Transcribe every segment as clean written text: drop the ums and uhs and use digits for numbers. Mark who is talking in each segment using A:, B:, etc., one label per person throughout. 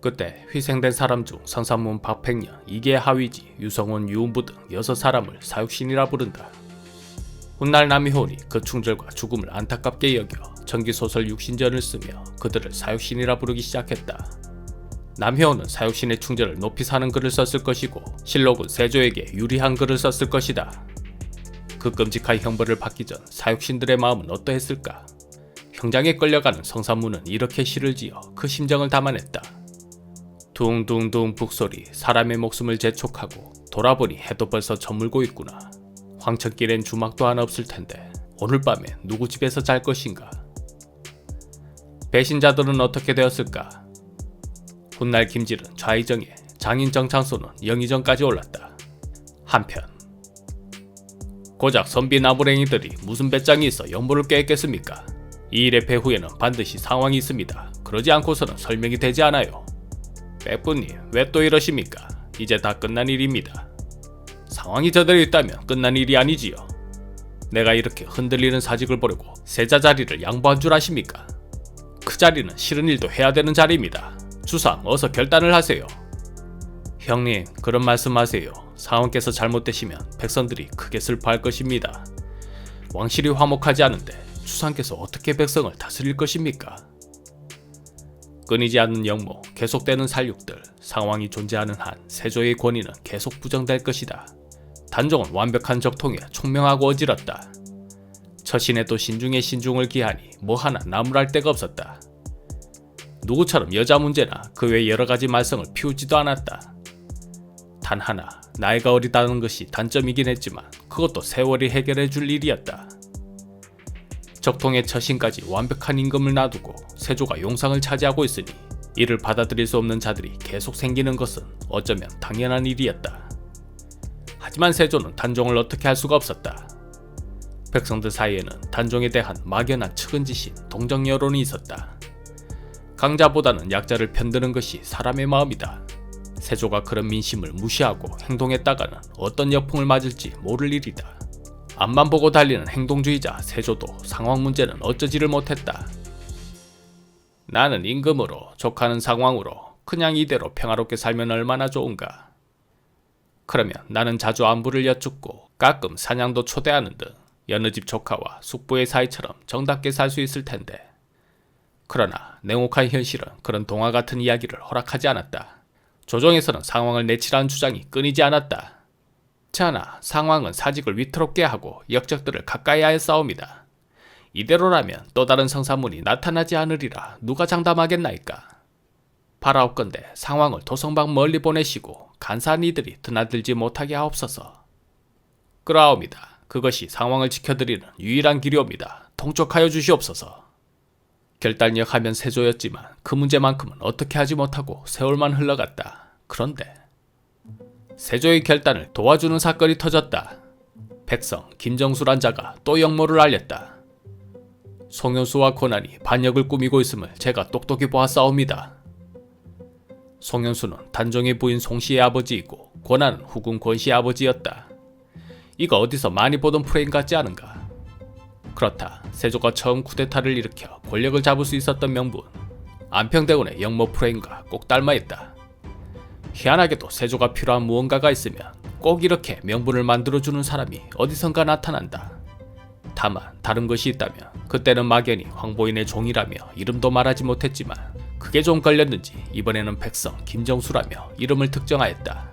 A: 그때 희생된 사람 중 성산문 박팽년, 이계 하위지, 유성훈, 유은부 등 6사람을 사육신이라 부른다. 훗날 남희원이 그 충절과 죽음을 안타깝게 여겨 전기소설 육신전을 쓰며 그들을 사육신이라 부르기 시작했다. 남희원은 사육신의 충절을 높이 사는 글을 썼을 것이고 실록은 세조에게 유리한 글을 썼을 것이다. 그 끔찍한 형벌을 받기 전 사육신들의 마음은 어떠했을까? 형장에 끌려가는 성산문은 이렇게 시를 지어 그 심정을 담아냈다. 둥둥둥 북소리 사람의 목숨을 재촉하고 돌아보니 해도 벌써 저물고 있구나. 황천길엔 주막도 하나 없을 텐데 오늘 밤에 누구 집에서 잘 것인가? 배신자들은 어떻게 되었을까? 훗날 김질은 좌의정에, 장인 정창소는 영의정까지 올랐다. 한편 고작 선비 나부랭이들이 무슨 배짱이 있어 영모를 꾀했겠습니까? 이 일의 배후에는 반드시 상황이 있습니다. 그러지 않고서는 설명이 되지 않아요. 백부님, 왜 또 이러십니까? 이제 다 끝난 일입니다. 상황이 저대로 있다면 끝난 일이 아니지요. 내가 이렇게 흔들리는 사직을 보려고 세자 자리를 양보한 줄 아십니까? 그 자리는 싫은 일도 해야 되는 자리입니다. 주상, 어서 결단을 하세요. 형님, 그런 말씀하세요. 상왕께서 잘못되시면 백성들이 크게 슬퍼할 것입니다. 왕실이 화목하지 않은데 주상께서 어떻게 백성을 다스릴 것입니까? 끊이지 않는 영모, 계속되는 살육들, 상황이 존재하는 한 세조의 권위는 계속 부정될 것이다. 단종은 완벽한 적통에 총명하고 어지럽다. 처신에도 신중에 신중을 기하니 뭐 하나 나무랄 데가 없었다. 누구처럼 여자 문제나 그 외 여러가지 말썽을 피우지도 않았다. 단 하나, 나이가 어리다는 것이 단점이긴 했지만 그것도 세월이 해결해 줄 일이었다. 적통의 처신까지 완벽한 임금을 놔두고 세조가 용상을 차지하고 있으니 이를 받아들일 수 없는 자들이 계속 생기는 것은 어쩌면 당연한 일이었다. 하지만 세조는 단종을 어떻게 할 수가 없었다. 백성들 사이에는 단종에 대한 막연한 측은지심, 동정 여론이 있었다. 강자보다는 약자를 편드는 것이 사람의 마음이다. 세조가 그런 민심을 무시하고 행동했다가는 어떤 역풍을 맞을지 모를 일이다. 앞만 보고 달리는 행동주의자 세조도 상황 문제는 어쩌지를 못했다. 나는 임금으로, 조카는 상왕으로 그냥 이대로 평화롭게 살면 얼마나 좋은가. 그러면 나는 자주 안부를 여쭙고 가끔 사냥도 초대하는 등 여느 집 조카와 숙부의 사이처럼 정답게 살 수 있을 텐데. 그러나 냉혹한 현실은 그런 동화 같은 이야기를 허락하지 않았다. 조정에서는 상왕을 내치라는 주장이 끊이지 않았다. 자나 상왕은 사직을 위태롭게 하고 역적들을 가까이 하였사옵니다. 이대로라면 또 다른 성산문이 나타나지 않으리라 누가 장담하겠나이까. 바라옵건대 상왕을 도성방 멀리 보내시고 간사한 이들이 드나들지 못하게 하옵소서. 그러하옵니다. 그것이 상왕을 지켜드리는 유일한 길이옵니다. 통촉하여 주시옵소서. 결단력 하면 세조였지만 그 문제만큼은 어떻게 하지 못하고 세월만 흘러갔다. 그런데 세조의 결단을 도와주는 사건이 터졌다. 백성 김정수란 자가 또 역모를 알렸다. 송현수와 권한이 반역을 꾸미고 있음을 제가 똑똑히 보았사옵니다. 송현수는 단종의 부인 송씨의 아버지이고 권한은 후궁 권씨의 아버지였다. 이거 어디서 많이 보던 프레임 같지 않은가? 그렇다. 세조가 처음 쿠데타를 일으켜 권력을 잡을 수 있었던 명분, 안평대군의 역모 프레임과 꼭 닮아있다. 희한하게도 세조가 필요한 무언가가 있으면 꼭 이렇게 명분을 만들어주는 사람이 어디선가 나타난다. 다만 다른 것이 있다면 그때는 막연히 황보인의 종이라며 이름도 말하지 못했지만 그게 좀 걸렸는지 이번에는 백성 김정수라며 이름을 특정하였다.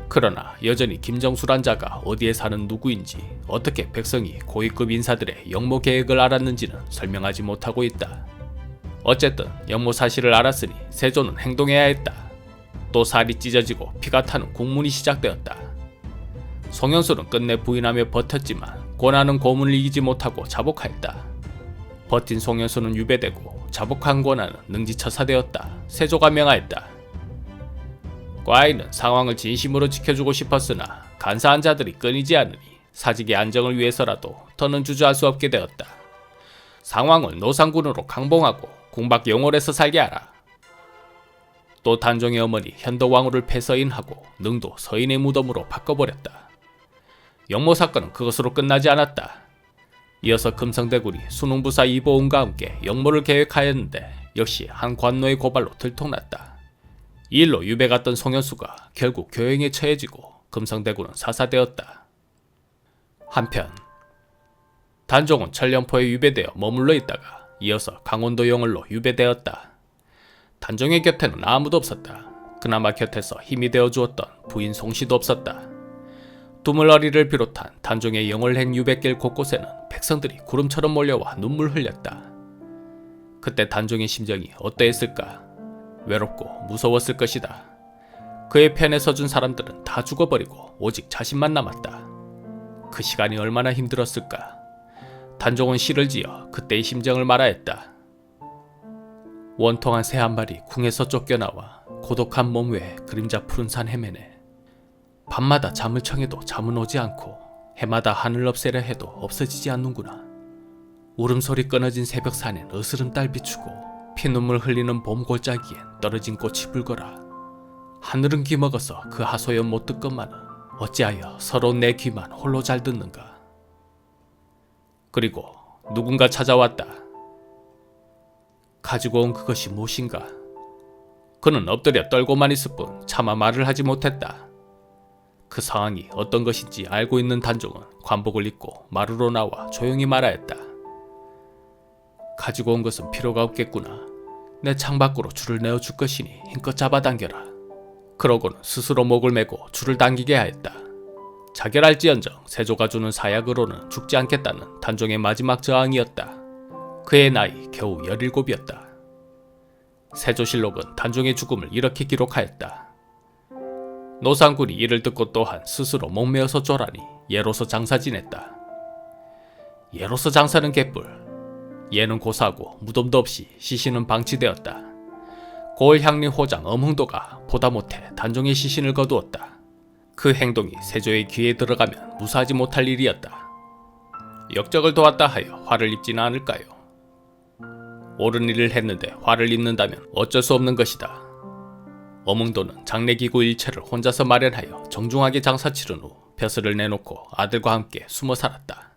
A: 그러나 여전히 김정수란 자가 어디에 사는 누구인지 어떻게 백성이 고위급 인사들의 역모 계획을 알았는지는 설명하지 못하고 있다. 어쨌든 역모 사실을 알았으니 세조는 행동해야 했다. 또 살이 찢어지고 피가 타는 국문이 시작되었다. 송현수는 끝내 부인하며 버텼지만 권한은 고문을 이기지 못하고 자복하였다. 버틴 송현수는 유배되고 자복한 권한은 능지처사되었다. 세조가 명하였다. 과인은 상황을 진심으로 지켜주고 싶었으나 간사한 자들이 끊이지 않으니 사직의 안정을 위해서라도 더는 주저할 수 없게 되었다. 상황을 노상군으로 강봉하고 궁박 영월에서 살게 하라. 또 단종의 어머니 현덕왕후를 폐서인하고 능도 서인의 무덤으로 바꿔버렸다. 역모 사건은 그것으로 끝나지 않았다. 이어서 금성대군이 순웅부사 이보은과 함께 역모를 계획하였는데 역시 한 관노의 고발로 들통났다. 이 일로 유배 갔던 송현수가 결국 교행에 처해지고 금성대군은 사사되었다. 한편 단종은 천령포에 유배되어 머물러 있다가 이어서 강원도 영월로 유배되었다. 단종의 곁에는 아무도 없었다. 그나마 곁에서 힘이 되어 주었던 부인 송씨도 없었다. 두물어리를 비롯한 단종의 영월행 유배길 곳곳에는 백성들이 구름처럼 몰려와 눈물 흘렸다. 그때 단종의 심정이 어떠했을까? 외롭고 무서웠을 것이다. 그의 편에 서준 사람들은 다 죽어버리고 오직 자신만 남았다. 그 시간이 얼마나 힘들었을까? 단종은 시를 지어 그때의 심정을 말하였다. 원통한 새 한 마리 궁에서 쫓겨나와 고독한 몸 외에 그림자 푸른 산 헤매네. 밤마다 잠을 청해도 잠은 오지 않고 해마다 하늘 없애려 해도 없어지지 않는구나. 울음소리 끊어진 새벽 산엔 어스름 달 비추고 피눈물 흘리는 봄 골짜기엔 떨어진 꽃이 붉어라. 하늘은 귀먹어서 그 하소연 못 듣건만은 어찌하여 서러운 내 귀만 홀로 잘 듣는가. 그리고 누군가 찾아왔다. 가지고 온 그것이 무엇인가. 그는 엎드려 떨고만 있을 뿐 차마 말을 하지 못했다. 그 상황이 어떤 것인지 알고 있는 단종은 관복을 입고 마루로 나와 조용히 말하였다. 가지고 온 것은 필요가 없겠구나. 내 창밖으로 줄을 내어줄 것이니 힘껏 잡아당겨라. 그러고는 스스로 목을 메고 줄을 당기게 하였다. 자결할지언정 세조가 주는 사약으로는 죽지 않겠다는 단종의 마지막 저항이었다. 그의 나이 겨우 17이었다. 세조실록은 단종의 죽음을 이렇게 기록하였다. 노상군이 이를 듣고 또한 스스로 목매어서 쫄하니 예로서 장사 지냈다. 예로서 장사는 개뿔. 예는 고사하고 무덤도 없이 시신은 방치되었다. 고을 향리 호장 엄흥도가 보다 못해 단종의 시신을 거두었다. 그 행동이 세조의 귀에 들어가면 무사하지 못할 일이었다. 역적을 도왔다 하여 화를 입지는 않을까요? 옳은 일을 했는데 화를 입는다면 어쩔 수 없는 것이다. 엄흥도는 장례기구 일체를 혼자서 마련하여 정중하게 장사 치른 후 벼슬을 내놓고 아들과 함께 숨어 살았다.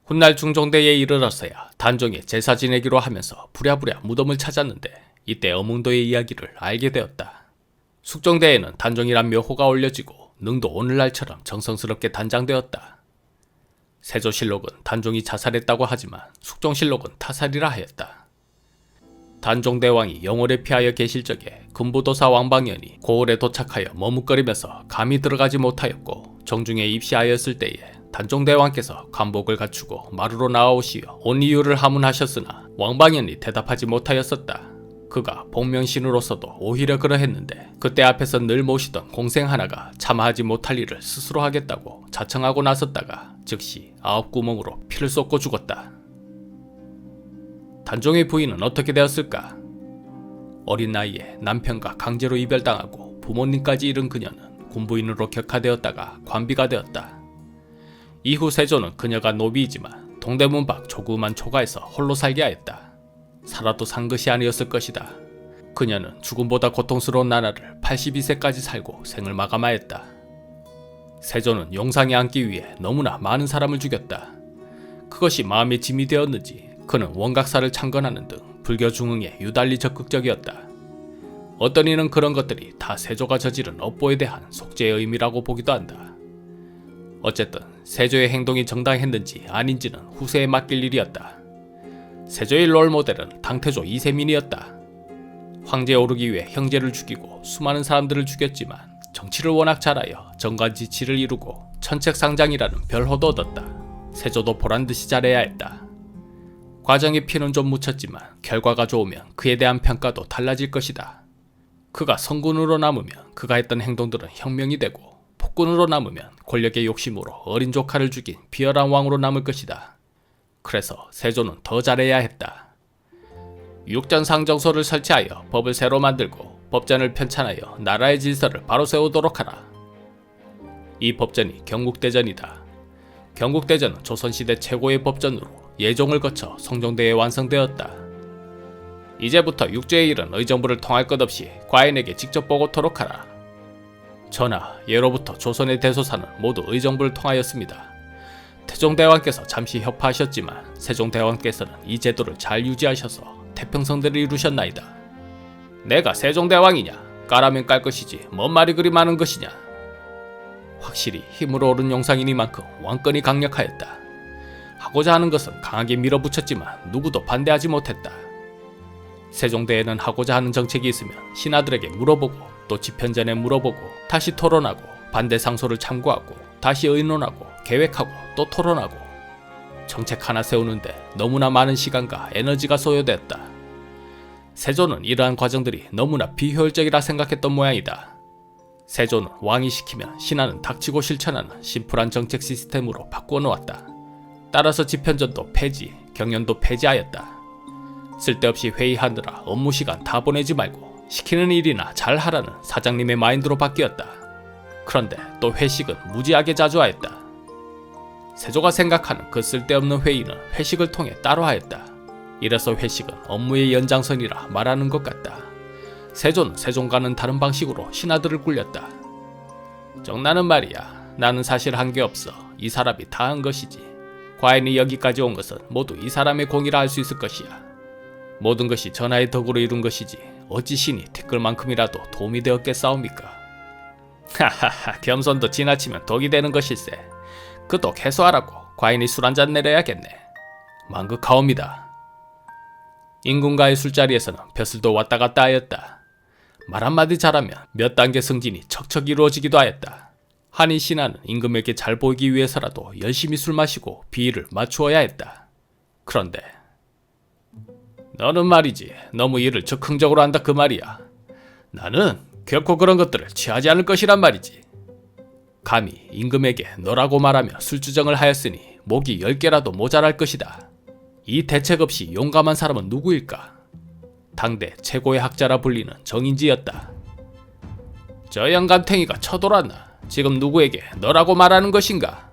A: 훗날 중종대에 이르러서야 단종의 제사 지내기로 하면서 부랴부랴 무덤을 찾았는데 이때 엄흥도의 이야기를 알게 되었다. 숙종대에는 단종이란 묘호가 올려지고 능도 오늘날처럼 정성스럽게 단장되었다. 세조실록은 단종이 자살했다고 하지만 숙종실록은 타살이라 하였다. 단종대왕이 영월에 피하여 계실 적에 금부도사 왕방연이 고을에 도착하여 머뭇거리면서 감히 들어가지 못하였고 정중에 입시하였을 때에 단종대왕께서 관복을 갖추고 마루로 나아오시어 온 이유를 하문하셨으나 왕방연이 대답하지 못하였었다. 그가 복명신으로서도 오히려 그러했는데 그때 앞에서 늘 모시던 공생 하나가 차마 하지 못할 일을 스스로 하겠다고 자청하고 나섰다가 즉시 9구멍으로 피를 쏟고 죽었다. 단종의 부인은 어떻게 되었을까? 어린 나이에 남편과 강제로 이별당하고 부모님까지 잃은 그녀는 군부인으로 격하되었다가 관비가 되었다. 이후 세조는 그녀가 노비이지만 동대문 밖 조그만 초가에서 홀로 살게 하였다. 살아도 산 것이 아니었을 것이다. 그녀는 죽음보다 고통스러운 나날을 82세까지 살고 생을 마감하였다. 세조는 용상에 앉기 위해 너무나 많은 사람을 죽였다. 그것이 마음의 짐이 되었는지 그는 원각사를 창건하는 등 불교 중흥에 유달리 적극적이었다. 어떤 이는 그런 것들이 다 세조가 저지른 업보에 대한 속죄의 의미라고 보기도 한다. 어쨌든 세조의 행동이 정당했는지 아닌지는 후세에 맡길 일이었다. 세조의 롤모델은 당태조 이세민이었다. 황제에 오르기 위해 형제를 죽이고 수많은 사람들을 죽였지만 정치를 워낙 잘하여 정관지치를 이루고 천책상장이라는 별호도 얻었다. 세조도 보란듯이 잘해야 했다. 과정에 피는 좀 묻혔지만 결과가 좋으면 그에 대한 평가도 달라질 것이다. 그가 성군으로 남으면 그가 했던 행동들은 혁명이 되고 폭군으로 남으면 권력의 욕심으로 어린 조카를 죽인 비열한 왕으로 남을 것이다. 그래서 세조는 더 잘해야 했다. 육전상정소를 설치하여 법을 새로 만들고 법전을 편찬하여 나라의 질서를 바로 세우도록 하라. 이 법전이 경국대전이다. 경국대전은 조선시대 최고의 법전으로 예종을 거쳐 성종대에 완성되었다. 이제부터 육제의 일은 의정부를 통할 것 없이 과인에게 직접 보고토록 하라. 전하, 예로부터 조선의 대소사는 모두 의정부를 통하였습니다. 태종대왕께서 잠시 협파하셨지만 세종대왕께서는 이 제도를 잘 유지하셔서 태평성대를 이루셨나이다. 내가 세종대왕이냐? 까라면 깔 것이지 뭔 말이 그리 많은 것이냐. 확실히 힘으로 오른 용상이니만큼 왕권이 강력하였다. 하고자 하는 것은 강하게 밀어붙였지만 누구도 반대하지 못했다. 세종대에는 하고자 하는 정책이 있으면 신하들에게 물어보고 또 집현전에 물어보고 다시 토론하고 반대 상소를 참고하고 다시 의논하고 계획하고 또 토론하고 정책 하나 세우는데 너무나 많은 시간과 에너지가 소요됐다. 세조는 이러한 과정들이 너무나 비효율적이라 생각했던 모양이다. 세조는 왕이 시키면 신하는 닥치고 실천하는 심플한 정책 시스템으로 바꾸어 놓았다. 따라서 집현전도 폐지, 경연도 폐지하였다. 쓸데없이 회의하느라 업무 시간 다 보내지 말고 시키는 일이나 잘하라는 사장님의 마인드로 바뀌었다. 그런데 또 회식은 무지하게 자주 하였다. 세조가 생각하는 그 쓸데없는 회의는 회식을 통해 따로 하였다. 이래서 회식은 업무의 연장선이라 말하는 것 같다. 세조는 세종과는 다른 방식으로 신하들을 굴렸다. 정나는 말이야. 나는 사실 한 게 없어. 이 사람이 다 한 것이지. 과인이 여기까지 온 것은 모두 이 사람의 공이라 할 수 있을 것이야. 모든 것이 전하의 덕으로 이룬 것이지 어찌 신이 티끌만큼이라도 도움이 되었겠사옵니까? 하하하, 겸손도 지나치면 독이 되는 것일세. 그 독 해소하라고 과인이 술 한잔 내려야겠네. 만극하옵니다. 인군가의 술자리에서는 벼슬도 왔다 갔다 하였다. 말 한마디 잘하면 몇 단계 승진이 척척 이루어지기도 하였다. 한이 신하는 임금에게 잘 보이기 위해서라도 열심히 술 마시고 비위를 맞추어야 했다. 그런데 너는 말이지 너무 일을 즉흥적으로 한다 그 말이야. 나는 결코 그런 것들을 취하지 않을 것이란 말이지. 감히 임금에게 너라고 말하며 술주정을 하였으니 목이 10개라도 모자랄 것이다. 이 대책 없이 용감한 사람은 누구일까? 당대 최고의 학자라 불리는 정인지였다. 저 영감탱이가 쳐돌았나? 지금 누구에게 너라고 말하는 것인가?